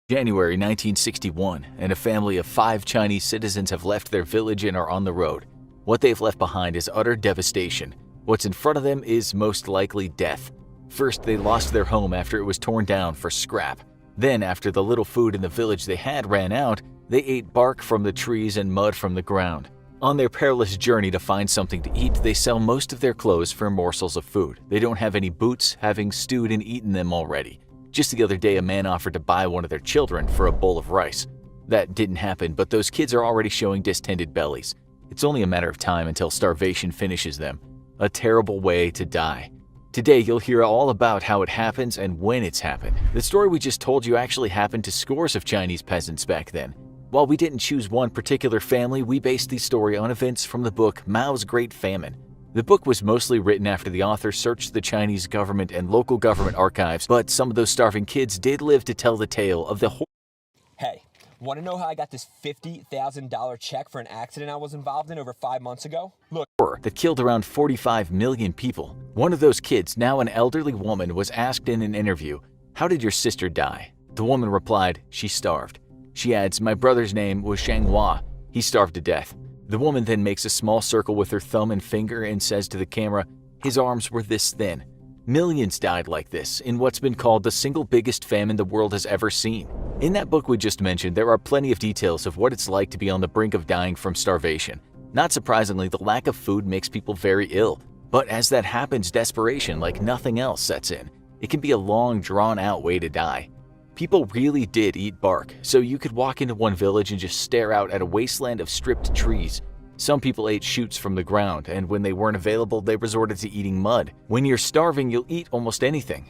January 1961, and a family of 5 Chinese citizens have left their village and are on the road. What they've left behind is utter devastation. What's in front of them is most likely death. First, they lost their home after it was torn down for scrap. Then, after the little food in the village they had ran out, they ate bark from the trees and mud from the ground. On their perilous journey to find something to eat, they sell most of their clothes for morsels of food. They don't have any boots, having stewed and eaten them already. Just the other day, a man offered to buy one of their children for a bowl of rice. That didn't happen, but those kids are already showing distended bellies. It's only a matter of time until starvation finishes them. A terrible way to die. Today, you'll hear all about how it happens and when it's happened. The story we just told you actually happened to scores of Chinese peasants back then. While we didn't choose one particular family, we based the story on events from the book Mao's Great Famine. The book was mostly written after the author searched the Chinese government and local government archives, but some of those starving kids did live to tell the tale of the Hey, want to know how I got this $50,000 check for an accident I was involved in over 5 months ago? Look, horror that killed around 45 million people. One of those kids, now an elderly woman, was asked in an interview, "How did your sister die?" The woman replied, "She starved." She adds, "My brother's name was Hua. He starved to death." The woman then makes a small circle with her thumb and finger and says to the camera, "His arms were this thin." Millions died like this in what's been called the single biggest famine the world has ever seen. In that book we just mentioned, there are plenty of details of what it's like to be on the brink of dying from starvation. Not surprisingly, the lack of food makes people very ill. But as that happens, desperation, like nothing else, sets in. It can be a long, drawn-out way to die. People really did eat bark, so you could walk into one village and just stare out at a wasteland of stripped trees. Some people ate shoots from the ground, and when they weren't available, they resorted to eating mud. When you're starving, you'll eat almost anything.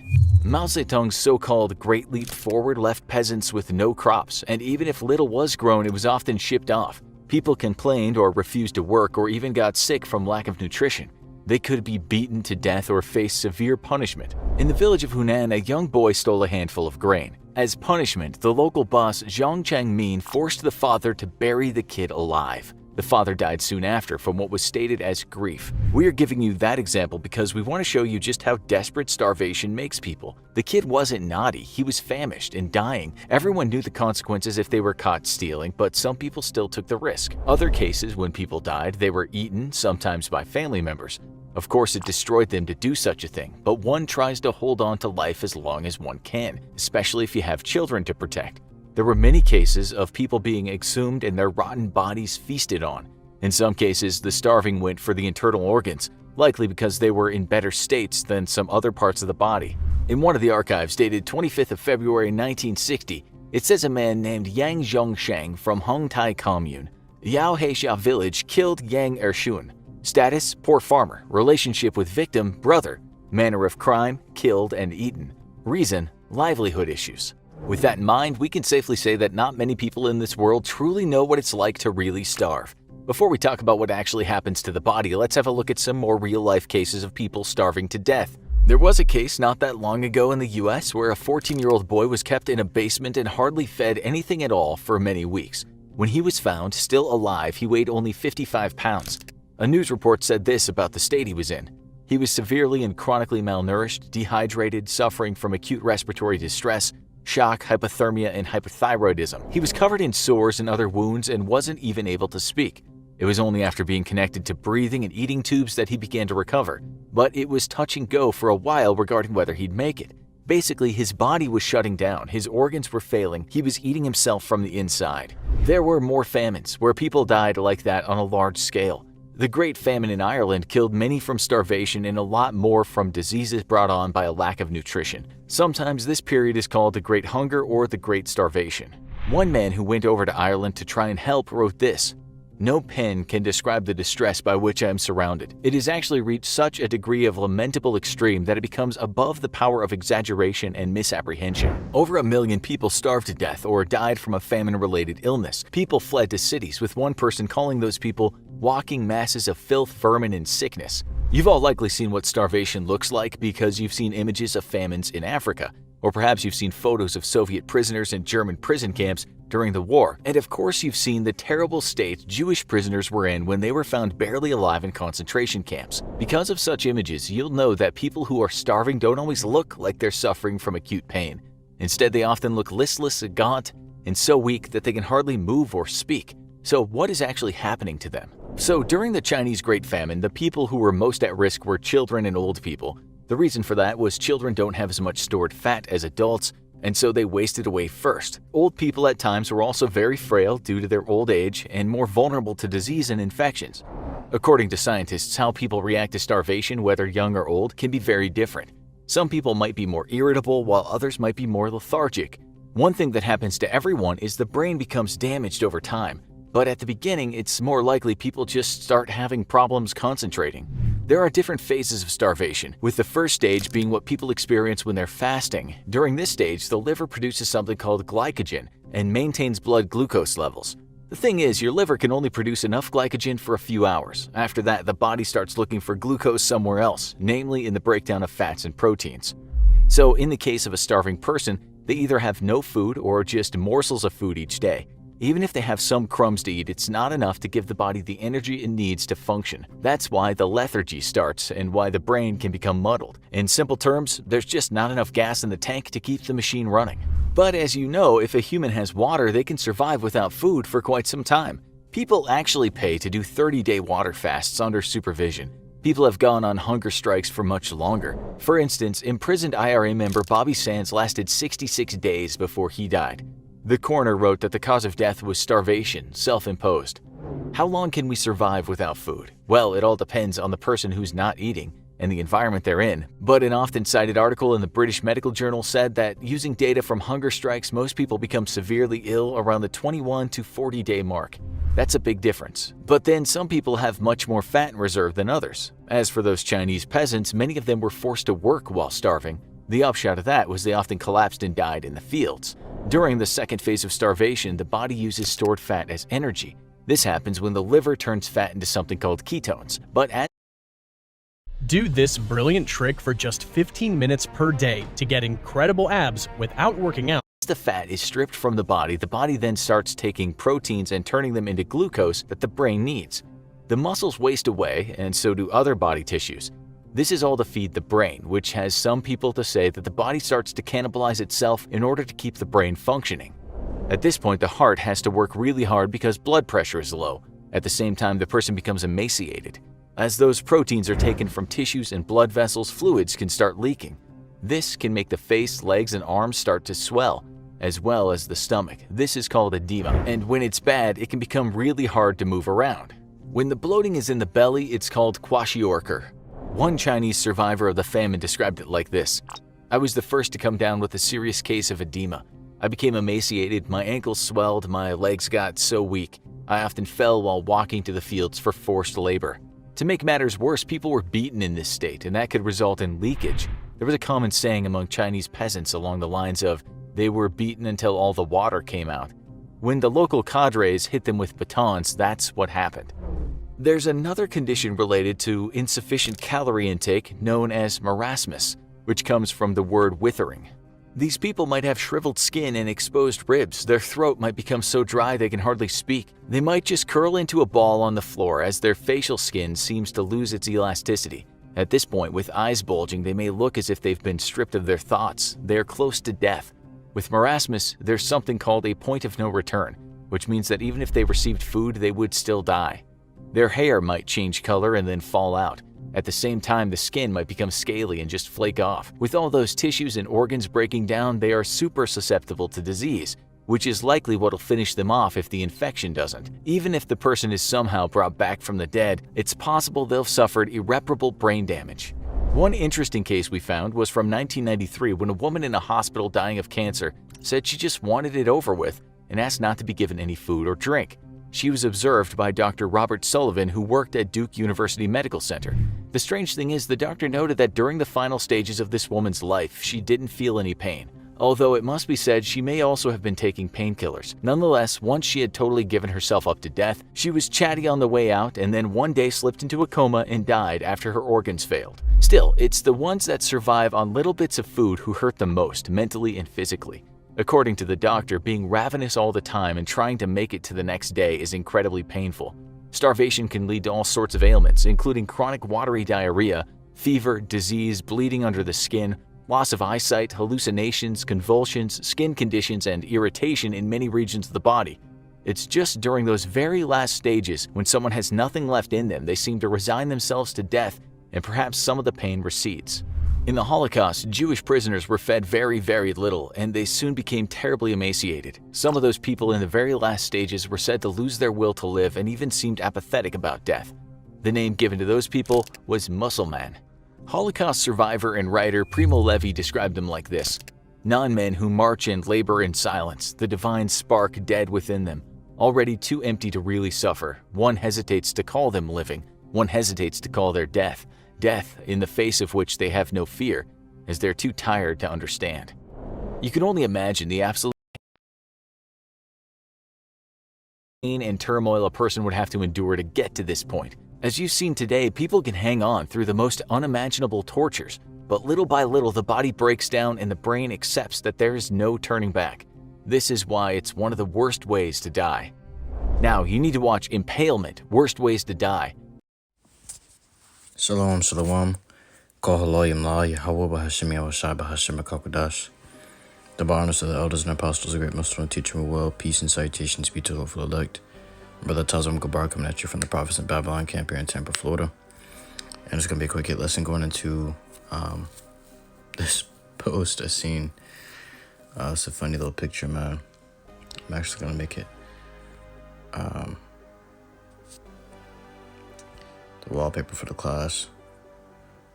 Mao Zedong's so-called Great Leap Forward left peasants with no crops, and even if little was grown, it was often shipped off. People complained or refused to work or even got sick from lack of nutrition. They could be beaten to death or face severe punishment. In the village of Hunan, a young boy stole a handful of grain. As punishment, the local boss Zhang Changmin forced the father to bury the kid alive. The father died soon after from what was stated as grief. We are giving you that example because we want to show you just how desperate starvation makes people. The kid wasn't naughty, he was famished and dying. Everyone knew the consequences if they were caught stealing, but some people still took the risk. Other cases, when people died, they were eaten, sometimes by family members. Of course, it destroyed them to do such a thing, but one tries to hold on to life as long as one can, especially if you have children to protect. There were many cases of people being exhumed and their rotten bodies feasted on. In some cases, the starving went for the internal organs, likely because they were in better states than some other parts of the body. In one of the archives dated 25th of February 1960, it says a man named Yang Zhongshang from Hongtai Commune, YAHAWAH village killed Yang Ershun. Status: poor farmer. Relationship with victim: brother. Manner of crime: killed and eaten. Reason: livelihood issues. With that in mind, we can safely say that not many people in this world truly know what it's like to really starve. Before we talk about what actually happens to the body, let's have a look at some more real-life cases of people starving to death. There was a case not that long ago in the US where a 14-year-old boy was kept in a basement and hardly fed anything at all for many weeks. When he was found, still alive, he weighed only 55 pounds. A news report said this about the state he was in. He was severely and chronically malnourished, dehydrated, suffering from acute respiratory distress, shock, hypothermia, and hypothyroidism. He was covered in sores and other wounds and wasn't even able to speak. It was only after being connected to breathing and eating tubes that he began to recover. But it was touch and go for a while regarding whether he'd make it. Basically, his body was shutting down, his organs were failing, he was eating himself from the inside. There were more famines where people died like that on a large scale. The Great Famine in Ireland killed many from starvation and a lot more from diseases brought on by a lack of nutrition. Sometimes this period is called the Great Hunger or the Great Starvation. One man who went over to Ireland to try and help wrote this: "No pen can describe the distress by which I am surrounded. It has actually reached such a degree of lamentable extreme that it becomes above the power of exaggeration and misapprehension." Over 1 million people starved to death or died from a famine-related illness. People fled to cities, with one person calling those people walking masses of filth, vermin, and sickness. You've all likely seen what starvation looks like because you've seen images of famines in Africa, or perhaps you've seen photos of Soviet prisoners in German prison camps during the war. And of course you've seen the terrible state Jewish prisoners were in when they were found barely alive in concentration camps. Because of such images, you'll know that people who are starving don't always look like they're suffering from acute pain. Instead, they often look listless, gaunt, and so weak that they can hardly move or speak. So what is actually happening to them? So during the Chinese Great Famine, the people who were most at risk were children and old people. The reason for that was children don't have as much stored fat as adults, and so they wasted away first. Old people at times were also very frail due to their old age and more vulnerable to disease and infections. According to scientists, how people react to starvation, whether young or old, can be very different. Some people might be more irritable, while others might be more lethargic. One thing that happens to everyone is the brain becomes damaged over time. But at the beginning, it's more likely people just start having problems concentrating. There are different phases of starvation, with the first stage being what people experience when they're fasting. During this stage, the liver produces something called glycogen and maintains blood glucose levels. The thing is, your liver can only produce enough glycogen for a few hours. After that, the body starts looking for glucose somewhere else, namely in the breakdown of fats and proteins. So in the case of a starving person, they either have no food or just morsels of food each day. Even if they have some crumbs to eat, it's not enough to give the body the energy it needs to function. That's why the lethargy starts and why the brain can become muddled. In simple terms, there's just not enough gas in the tank to keep the machine running. But as you know, if a human has water, they can survive without food for quite some time. People actually pay to do 30-day water fasts under supervision. People have gone on hunger strikes for much longer. For instance, imprisoned IRA member Bobby Sands lasted 66 days before he died. The coroner wrote that the cause of death was starvation, self-imposed. How long can we survive without food? Well, it all depends on the person who's not eating and the environment they're in. But an often cited article in the British Medical Journal said that using data from hunger strikes, most people become severely ill around the 21 to 40-day mark. That's a big difference. But then some people have much more fat in reserve than others. As for those Chinese peasants, many of them were forced to work while starving. The upshot of that was they often collapsed and died in the fields. During the second phase of starvation, the body uses stored fat as energy. This happens when the liver turns fat into something called ketones. Do this brilliant trick for just 15 minutes per day to get incredible abs without working out. As the fat is stripped from the body then starts taking proteins and turning them into glucose that the brain needs. The muscles waste away, and so do other body tissues. This is all to feed the brain, which has some people to say that the body starts to cannibalize itself in order to keep the brain functioning. At this point, the heart has to work really hard because blood pressure is low. At the same time, the person becomes emaciated. As those proteins are taken from tissues and blood vessels, fluids can start leaking. This can make the face, legs, and arms start to swell, as well as the stomach. This is called edema, and when it's bad, it can become really hard to move around. When the bloating is in the belly, it's called kwashiorkor. One Chinese survivor of the famine described it like this: "I was the first to come down with a serious case of edema. I became emaciated, my ankles swelled, my legs got so weak. I often fell while walking to the fields for forced labor. To make matters worse, people were beaten in this state, and that could result in leakage. There was a common saying among Chinese peasants along the lines of, 'They were beaten until all the water came out.' When the local cadres hit them with batons, that's what happened." There's another condition related to insufficient calorie intake known as marasmus, which comes from the word withering. These people might have shriveled skin and exposed ribs. Their throat might become so dry they can hardly speak. They might just curl into a ball on the floor as their facial skin seems to lose its elasticity. At this point, with eyes bulging, they may look as if they've been stripped of their thoughts. They're close to death. With marasmus, there's something called a point of no return, which means that even if they received food, they would still die. Their hair might change color and then fall out. At the same time, the skin might become scaly and just flake off. With all those tissues and organs breaking down, they are super susceptible to disease, which is likely what'll finish them off if the infection doesn't. Even if the person is somehow brought back from the dead, it's possible they'll suffered irreparable brain damage. One interesting case we found was from 1993 when a woman in a hospital dying of cancer said she just wanted it over with and asked not to be given any food or drink. She was observed by Dr. Robert Sullivan, who worked at Duke University Medical Center. The strange thing is, the doctor noted that during the final stages of this woman's life, she didn't feel any pain. Although it must be said she may also have been taking painkillers. Nonetheless, once she had totally given herself up to death, she was chatty on the way out and then one day slipped into a coma and died after her organs failed. Still, it's the ones that survive on little bits of food who hurt the most, mentally and physically. According to the doctor, being ravenous all the time and trying to make it to the next day is incredibly painful. Starvation can lead to all sorts of ailments, including chronic watery diarrhea, fever, disease, bleeding under the skin, loss of eyesight, hallucinations, convulsions, skin conditions, and irritation in many regions of the body. It's just during those very last stages, when someone has nothing left in them, they seem to resign themselves to death, and perhaps some of the pain recedes. In the Holocaust, Jewish prisoners were fed very, very little, and they soon became terribly emaciated. Some of those people in the very last stages were said to lose their will to live and even seemed apathetic about death. The name given to those people was Musulman. Holocaust survivor and writer Primo Levi described them like this: non-men who march and labor in silence, the divine spark dead within them, already too empty to really suffer. One hesitates to call them living, one hesitates to call their death, death in the face of which they have no fear, as they're too tired to understand. You can only imagine the absolute pain and turmoil a person would have to endure to get to this point. As you've seen today, people can hang on through the most unimaginable tortures, but little by little the body breaks down and the brain accepts that there is no turning back. This is why it's one of the worst ways to die. Now, you need to watch Impalement, Worst Ways to Die. Shalom, shalom. HALALYAM, YAHAWAH, BAHASHAM, YAHAWASHI, BAHASHAM, QADASH. The bonus of the elders and apostles, a great MILLSTONE teacher with well, peace and salutations be to the hopeful elect. Brother Tazam Gabar coming at you from the Prophets in Babylon camp here in Tampa, Florida. And it's going to be a quick hit lesson going into this post I seen. It's a funny little picture, man. I'm actually going to make it the wallpaper for the class.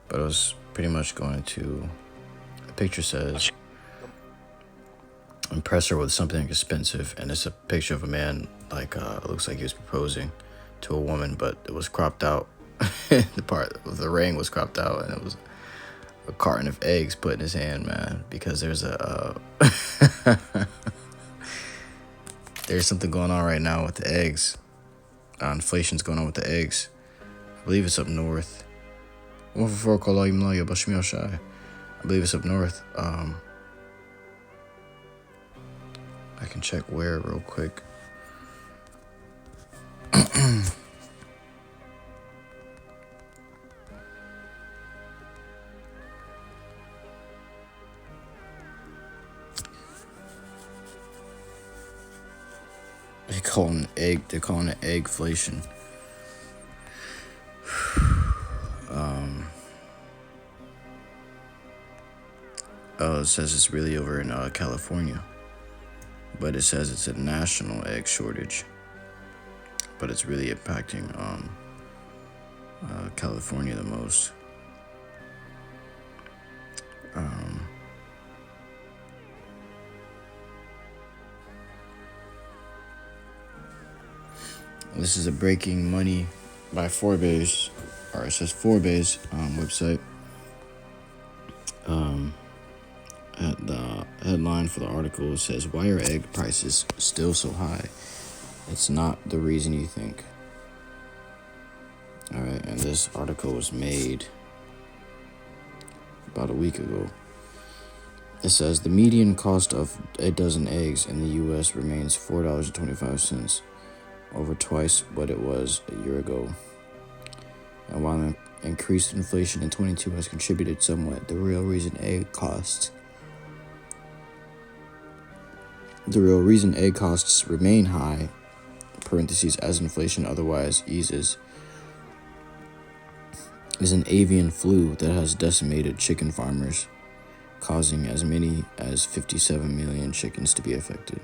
But it was pretty much going to, the picture says, impress her with something expensive, and it's a picture of a man, like it looks like he was proposing to a woman, but it was cropped out. The part of the ring was cropped out, and it was a carton of eggs put in his hand, man, because there's a there's something going on right now with the eggs. Inflation's going on with the eggs. I believe it's up north. I believe it's up north. I can check where real quick. They're calling it EggFlation. It says it's really over in California, but it says it's a national egg shortage, but it's really impacting California the most. This is a breaking money by Forbes, or it says Forbes website. At the headline for the article, it says, "Why are egg prices still so high? It's not the reason you think." Alright, and this article was made about a week ago. It says, the median cost of a dozen eggs in the U.S. remains $4.25, over twice what it was a year ago. And while increased inflation in 22 has contributed somewhat, the real reason egg costs remain high, parentheses, as inflation otherwise eases, is an avian flu that has decimated chicken farmers, causing as many as 57 million chickens to be affected.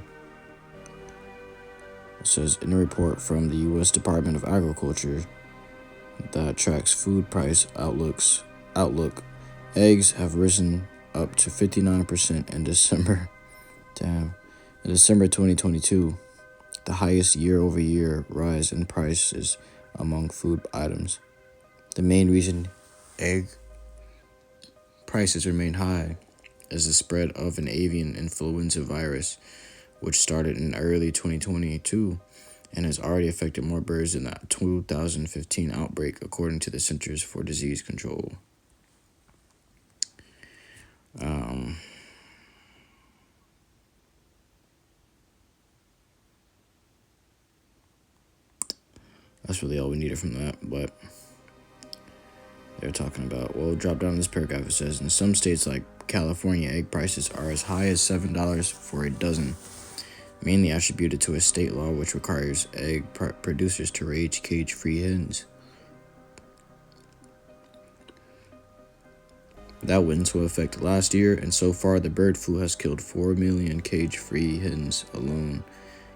It says, in a report from the U.S. Department of Agriculture that tracks food price outlook, eggs have risen up to 59% in December. In December 2022, the highest year-over-year rise in prices among food items. The main reason egg prices remain high is the spread of an avian influenza virus, which started in early 2022 and has already affected more birds than the 2015 outbreak, according to the Centers for Disease Control. That's really all we needed from that, but they're talking about, well, drop down this paragraph. It says, in some states like California, egg prices are as high as $7 for a dozen, mainly attributed to a state law which requires egg producers to raise cage-free hens. That went into effect last year, and so far the bird flu has killed 4 million cage-free hens alone,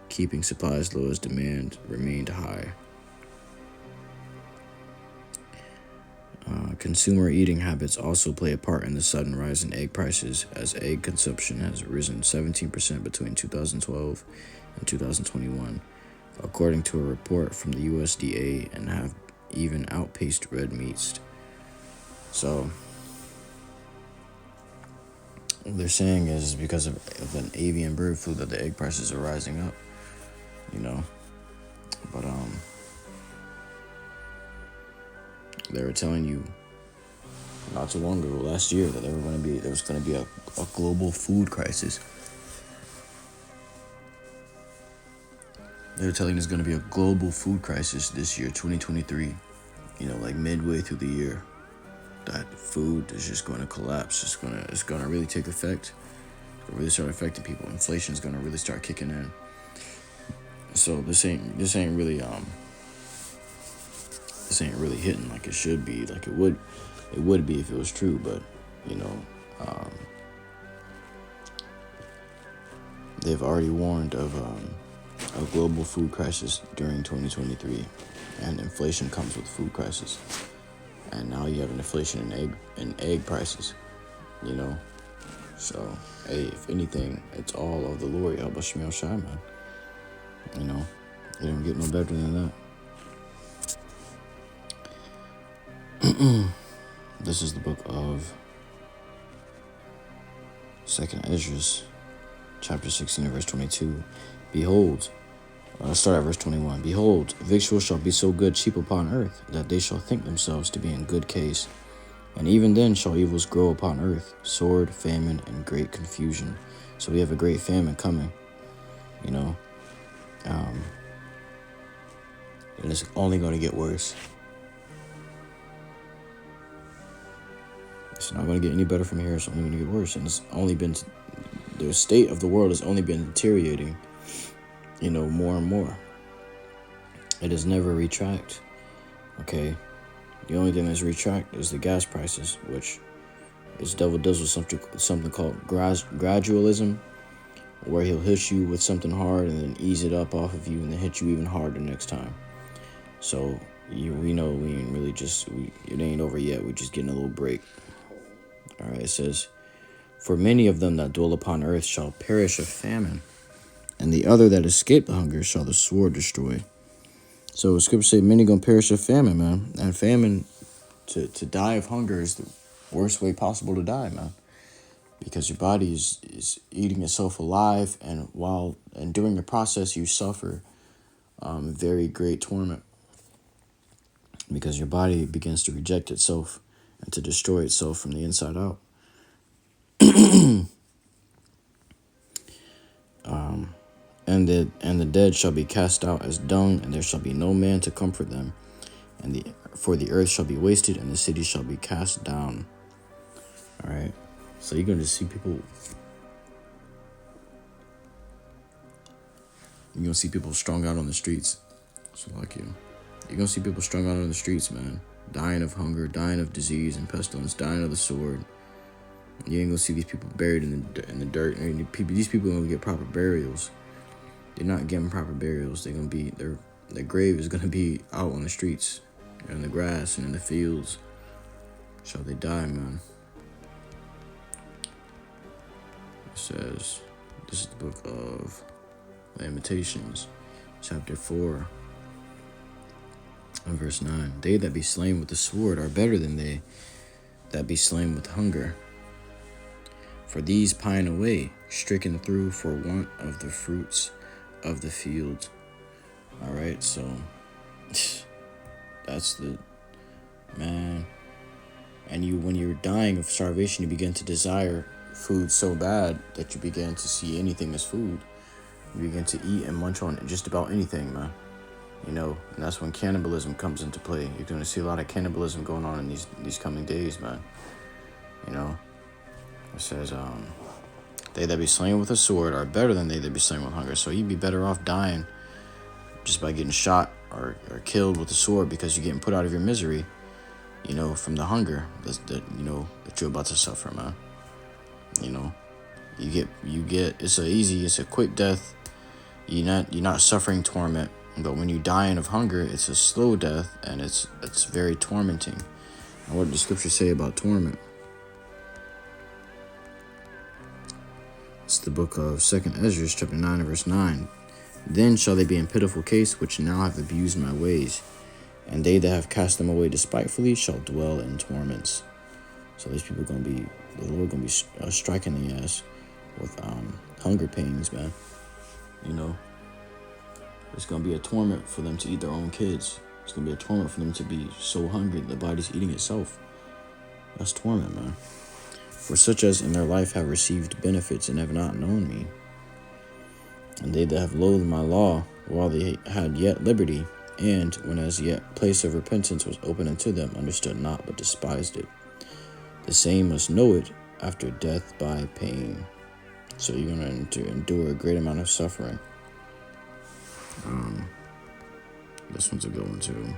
keeping supplies low as demand remained high. Consumer eating habits also play a part in the sudden rise in egg prices, as egg consumption has risen 17% between 2012 and 2021, according to a report from the USDA, and have even outpaced red meats. So, what they're saying is because of an avian bird flu that the egg prices are rising up, you know. But they were telling you not too long ago, last year, that there was going to be a global food crisis. They were telling us going to be a global food crisis this year, 2023. You know, like midway through the year, that food is just going to collapse. It's going to really take effect. It's going to really start affecting people. Inflation is going to really start kicking in. So this ain't really hitting like it should be, like it would be if it was true. But you know, they've already warned of a global food crisis during 2023, and inflation comes with food crisis. And now you have an inflation in egg prices, you know. So hey, if anything, it's all of the Lord, YAHAWASHI, man. You know, it don't get no better than that. This is the book of 2nd Esdras, chapter 16 and verse 22. Behold, let's start at verse 21. Behold, victuals shall be so good cheap upon earth, that they shall think themselves to be in good case. And even then shall evils grow upon earth, sword, famine, and great confusion. So we have a great famine coming, you know. And it's only going to get worse. It's not going to get any better from here. It's only going to get worse. And it's only been, the state of the world has only been deteriorating, you know, more and more. It has never retract. Okay. The only thing that's retract is the gas prices, which is devil does with something called gradualism, where he'll hit you with something hard and then ease it up off of you and then hit you even harder next time. So we know we ain't really it ain't over yet. We're just getting a little break. All right, it says, for many of them that dwell upon earth shall perish of famine, and the other that escape the hunger shall the sword destroy. So scripture say many gonna perish of famine, man. And famine, to die of hunger is the worst way possible to die, man. Because your body is eating itself alive, and during the process you suffer very great torment. Because your body begins to reject itself and to destroy itself from the inside out. And the dead shall be cast out as dung, and there shall be no man to comfort them. For the earth shall be wasted, and the city shall be cast down. All right. So you're going to see people. You're going to see people strung out on the streets. So like you. You're going to see people strung out on the streets, man. Dying of hunger, dying of disease and pestilence, dying of the sword. You ain't going to see these people buried in the dirt. And these people are going to get proper burials. They're not getting proper burials. They're going to be, their grave is going to be out on the streets, in the grass and in the fields. Shall they die, man? It says, this is the book of Lamentations, chapter 4, and verse 9. They that be slain with the sword are better than they that be slain with hunger. For these pine away, stricken through for want of the fruits of the field. All right, so that's the, man. And when you're dying of starvation, you begin to desire food so bad that you begin to see anything as food. You begin to eat and munch on just about anything, man. You know, and that's when cannibalism comes into play. You're going to see a lot of cannibalism going on in these coming days, man. You know, it says, they that be slain with a sword are better than they that be slain with hunger. So you'd be better off dying just by getting shot or killed with a sword, because you're getting put out of your misery, you know, from the hunger that you're about to suffer, man. You know, you get it's a quick death. You're not suffering torment. But when you're dying of hunger, it's a slow death, and it's very tormenting. And what did the scripture say about torment? It's the book of 2nd Ezra, chapter 9 and verse 9. Then shall they be in pitiful case, which now have abused my ways, and they that have cast them away despitefully shall dwell in torments. So these people the Lord gonna be striking the ass with hunger pains, man. You know. It's going to be a torment for them to eat their own kids. It's going to be a torment for them to be so hungry the body's eating itself. That's torment, man. For such as in their life have received benefits and have not known me, and they that have loathed my law while they had yet liberty, and when as yet place of repentance was open unto them, understood not but despised it. The same must know it after death by pain. So you're going to endure a great amount of suffering. This one's a good one too.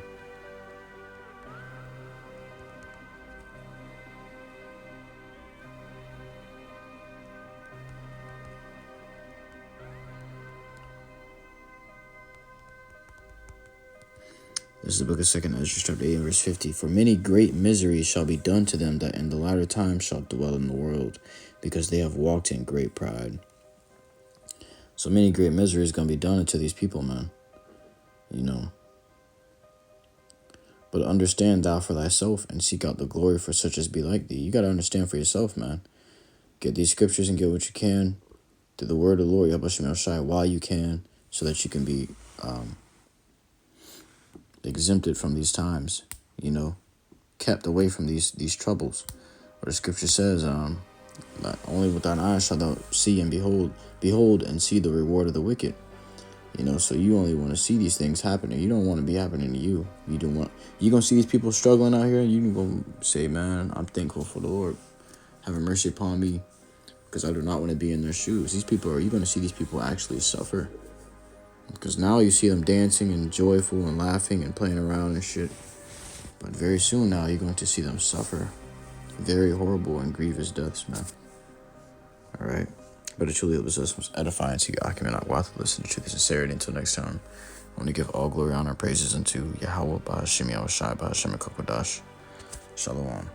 This is the book of 2nd Ezra, chapter 8 and verse 50. For many great miseries shall be done to them that in the latter time shall dwell in the world, because they have walked in great pride. So many great miseries going to be done to these people, man. You know. But understand thou for thyself, and seek out the glory for such as be like thee. You got to understand for yourself, man. Get these scriptures and get what you can through the word of the Lord, YAHAWASHI, while you can, so that you can be exempted from these times, you know, kept away from these troubles. Where the scripture says, not only with thine eyes shalt thou see and behold and see the reward of the wicked. You know, so you only want to see these things happening. You don't want to be happening to you. You're going to see these people struggling out here, and you can go say, man, I'm thankful for the Lord having mercy upon me, because I do not want to be in their shoes. You're going to see these people actually suffer. Because now you see them dancing and joyful and laughing and playing around and shit. But very soon now you're going to see them suffer very horrible and grievous deaths, man. All right. But it truly was most edifying to document our wealth, listen to truth and sincerity. Until next time, I want to give all glory, honor, and praises unto Yahawah, BAHASHAM, YAHAWASHI, BAHASHAM, and QADASH. Shalom.